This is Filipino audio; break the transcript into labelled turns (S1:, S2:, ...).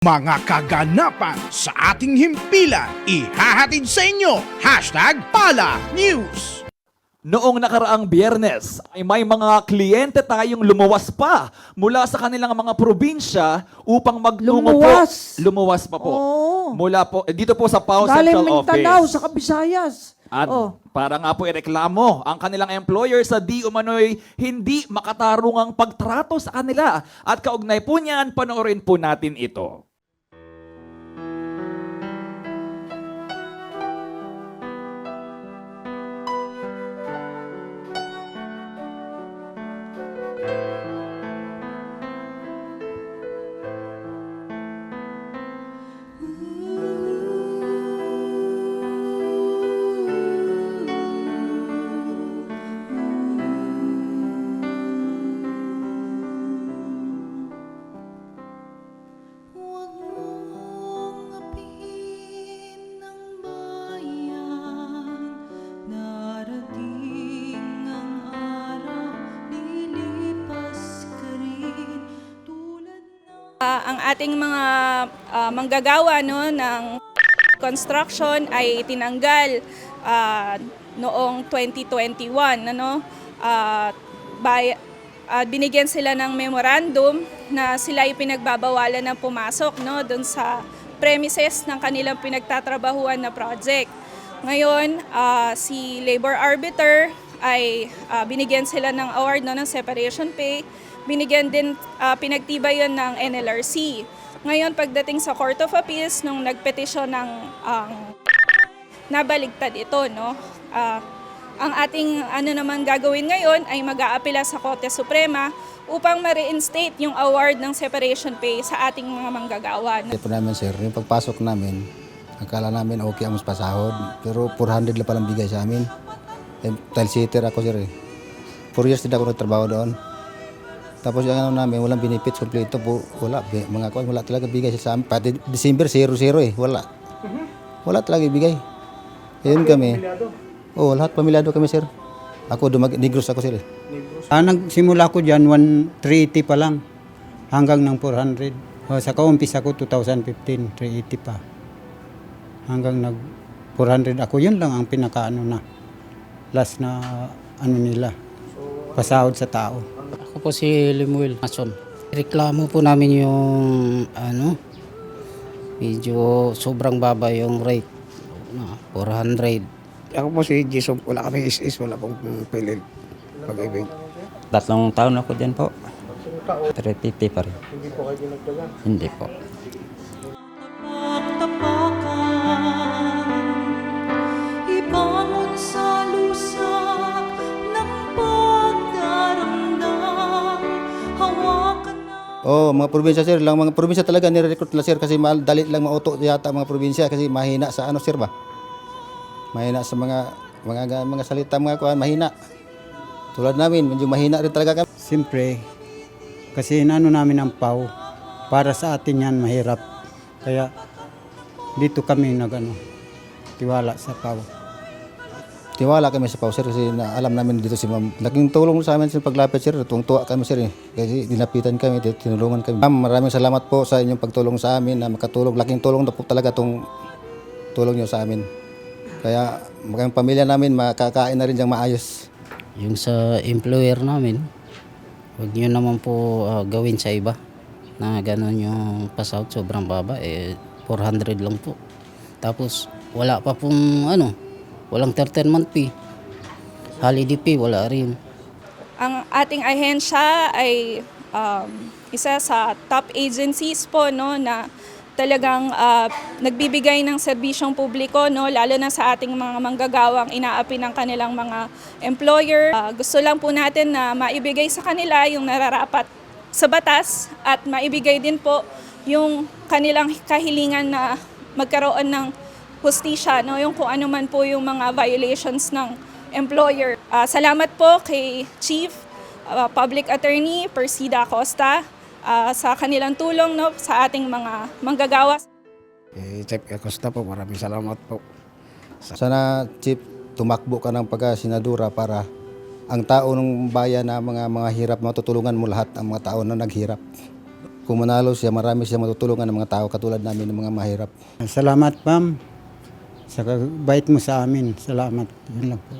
S1: Mga kaganapan sa ating himpilan, ihahatid sa inyo, #PalaNews.
S2: Noong nakaraang Biyernes ay may mga kliyente tayong lumuwas pa mula sa kanilang mga probinsya upang magtungo
S3: Lumuwas?
S2: po. Lumuwas pa po.
S3: Oo.
S2: Mula po, dito po sa PAO
S3: Galing
S2: Central
S3: Mindanao
S2: Office.
S3: sa Visayas.
S2: At
S3: Oh.
S2: para nga po ireklamo ang kanilang employer sa di umano'y hindi makatarungang pagtrato sa kanila. At kaugnay po niyan, panoorin po natin ito.
S4: Huwag mong apihin ng bayan, darating ang araw, lilipas ka rin tulad ng...
S5: Ang ating mga manggagawa ng construction ay tinanggal noong 2021 binigyan sila ng memorandum na sila ay pinagbabawalan ng pumasok doon sa premises ng kanilang pinagtatrabahuan na project. Ngayon, si labor arbiter ay binigyan sila ng award ng separation pay. Binigyan din, pinagtibay yun ng NLRC. Ngayon, pagdating sa Court of Appeals, nung nagpetisyon ng nabaligtad ito, ang ating naman gagawin ngayon ay mag-aapela sa Korte Suprema upang ma-reinstate yung award ng separation pay sa ating mga manggagawa.
S6: Ito namin sir, yung pagpasok namin, akala namin okay ang mas pasahod, pero 400 lang palang bigay sa amin. Tile sitter ako sir eh. 4 years din ako nagtrabaho doon. Tapos yung namin, walang benefits, kompleto po, wala. Wala talaga bigay sa amin. Pati December, 0-0 eh, wala. Wala talaga ibigay. Ayun kami. Oo, lahat pamilyado kami sir. Ako, Negros ako sir eh.
S7: Nagsimula ko dyan, 380 pa lang. Hanggang ng 400. Sa kaumpisa ko, 2015, 380 pa. Hanggang nag 400 ako. Yun lang ang pinakaano na. Last na nila. Pasahod sa tao.
S8: Ako po si Lemuel Mason. Reklamo po namin yung medyo sobrang baba yung rate. 400.
S9: Ako po si Jason, wala kami is wala pong pilil pag-ibig.
S10: 3 taon ako dyan po. 350 pa rin. Hindi po kayo dinagdagan? Hindi po.
S4: Tapak-tapakan, ibangon sa lusak ng pagdaramdam, hawakan na.
S6: Oh, mga probinsya sir, lang mga probinsya talaga nire-recruit nila sir kasi dali lang mauto yata mga probinsya kasi mahina sa sir ba? Mahina sa mga salita mga kuan, mahina. Tulad namin, medyo mahina rin talaga kami.
S7: Siyempre, kasi namin ang PAO. Para sa atin yan, mahirap. Kaya dito kami tiwala sa PAO.
S6: Tiwala kami sa PAO sir kasi alam namin dito si ma'am. Laking tulong sa amin sa paglapit sir, tuwang-tuwa kami sir eh. Kasi dinapitan kami, tinulungan kami. Ma'am, maraming salamat po sa inyong pagtulong sa amin na makatulong. Laking tulong na po talaga itong tulong nyo sa amin. Kaya mga pamilya namin makakain na rin diyang maayos.
S8: Yung sa employer namin, huwag nyo naman po gawin sa iba na gano'n yung pasahod sobrang baba. 400 lang po. Tapos wala pa pong walang 13-month pay. Holiday pay, wala rin.
S5: Ang ating ahensya ay isa sa top agencies po na talagang nagbibigay ng serbisyong publiko lalo na sa ating mga manggagawang inaapi ng kanilang mga employer. Gusto lang po natin na maibigay sa kanila yung nararapat sa batas at maibigay din po yung kanilang kahilingan na magkaroon ng hustisya, yung kung ano man po yung mga violations ng employer. Salamat po kay Chief Public Attorney Persida Acosta sa kanilang tulong sa ating mga manggagawa.
S9: Chief Acosta po, maraming salamat po.
S6: Sana Chief, tumakbo ka ng pagka-senadora para ang tao ng bayan na mga hirap, matutulungan mo lahat ang mga tao na naghirap. kung manalo siya, marami siya matutulungan ng mga tao katulad namin ng mga mahirap.
S7: Salamat, ma'am. Sa bait mo sa amin. Salamat. Yun lang po.